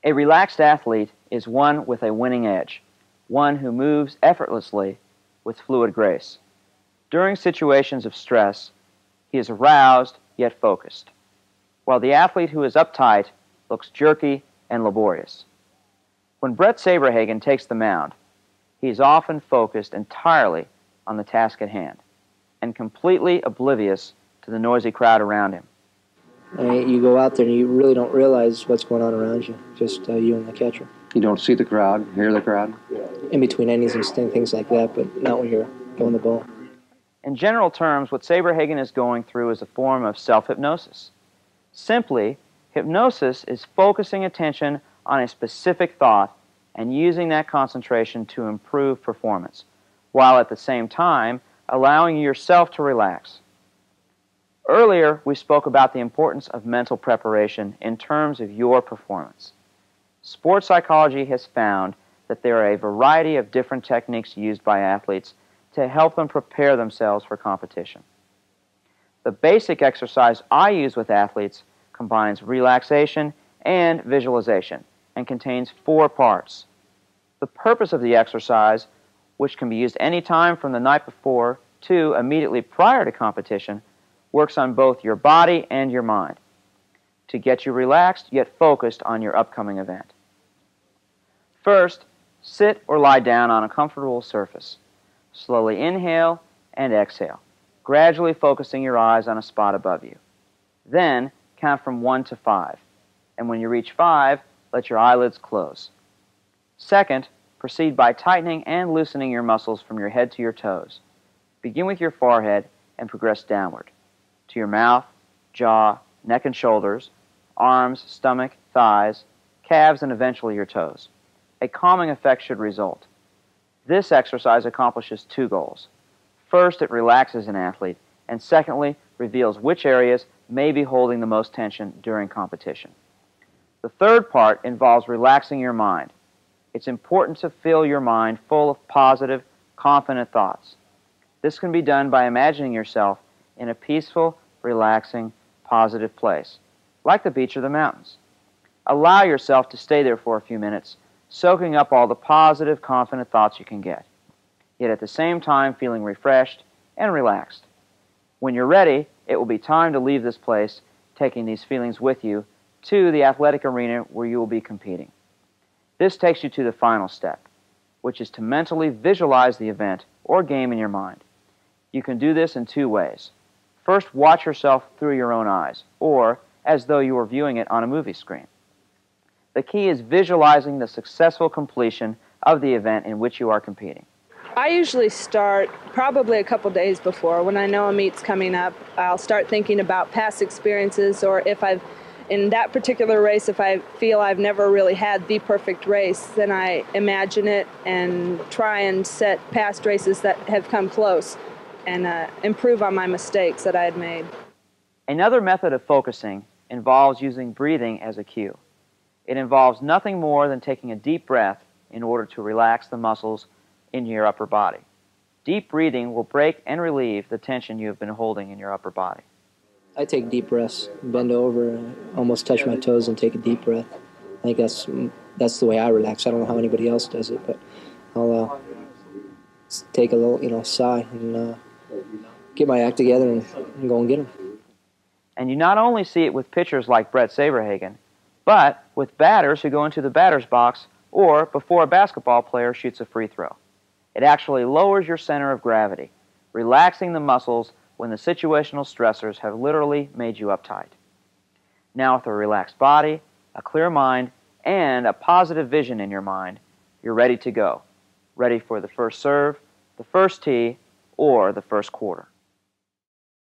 A relaxed athlete is one with a winning edge, one who moves effortlessly with fluid grace. During situations of stress, he is aroused yet focused, while the athlete who is uptight looks jerky and laborious. When Bret Saberhagen takes the mound, he is often focused entirely on the task at hand and completely oblivious to the noisy crowd around him. I mean, you go out there and you really don't realize what's going on around you, just you and the catcher. You don't see the crowd, hear the crowd? In between innings and things like that, but not when you're throwing the ball. In general terms, what Saberhagen is going through is a form of self-hypnosis. Simply, hypnosis is focusing attention on a specific thought and using that concentration to improve performance, while at the same time allowing yourself to relax. Earlier, we spoke about the importance of mental preparation in terms of your performance. Sports psychology has found that there are a variety of different techniques used by athletes to help them prepare themselves for competition. The basic exercise I use with athletes combines relaxation and visualization and contains 4 parts. The purpose of the exercise, which can be used any time from the night before to immediately prior to competition, works on both your body and your mind to get you relaxed yet focused on your upcoming event. First, sit or lie down on a comfortable surface. Slowly inhale and exhale, gradually focusing your eyes on a spot above you. Then, count from 1 to 5, and when you reach 5, let your eyelids close. Second, proceed by tightening and loosening your muscles from your head to your toes. Begin with your forehead and progress downward to your mouth, jaw, neck and shoulders, arms, stomach, thighs, calves, and eventually your toes. A calming effect should result. This exercise accomplishes 2 goals. First, it relaxes an athlete, and secondly, reveals which areas may be holding the most tension during competition. The third part involves relaxing your mind. It's important to fill your mind full of positive, confident thoughts. This can be done by imagining yourself in a peaceful, relaxing, positive place, like the beach or the mountains. Allow yourself to stay there for a few minutes, soaking up all the positive, confident thoughts you can get, yet at the same time feeling refreshed and relaxed. When you're ready, it will be time to leave this place, taking these feelings with you to the athletic arena where you will be competing. This takes you to the final step, which is to mentally visualize the event or game in your mind. You can do this in 2 ways. First, watch yourself through your own eyes, or as though you were viewing it on a movie screen. The key is visualizing the successful completion of the event in which you are competing. I usually start probably a couple days before. When I know a meet's coming up, I'll start thinking about past experiences, or if in that particular race, if I feel I've never really had the perfect race, then I imagine it and try and set past races that have come close and improve on my mistakes that I had made. Another method of focusing involves using breathing as a cue. It involves nothing more than taking a deep breath in order to relax the muscles in your upper body. Deep breathing will break and relieve the tension you have been holding in your upper body. I take deep breaths, bend over, almost touch my toes and take a deep breath. I think that's the way I relax. I don't know how anybody else does it, but I'll take a little, sigh and get my act together and go and get them. And you not only see it with pitchers like Bret Saberhagen, but with batters who go into the batter's box or before a basketball player shoots a free throw. It actually lowers your center of gravity, relaxing the muscles when the situational stressors have literally made you uptight. Now with a relaxed body, a clear mind, and a positive vision in your mind, you're ready to go. Ready for the first serve, the first tee, or the first quarter.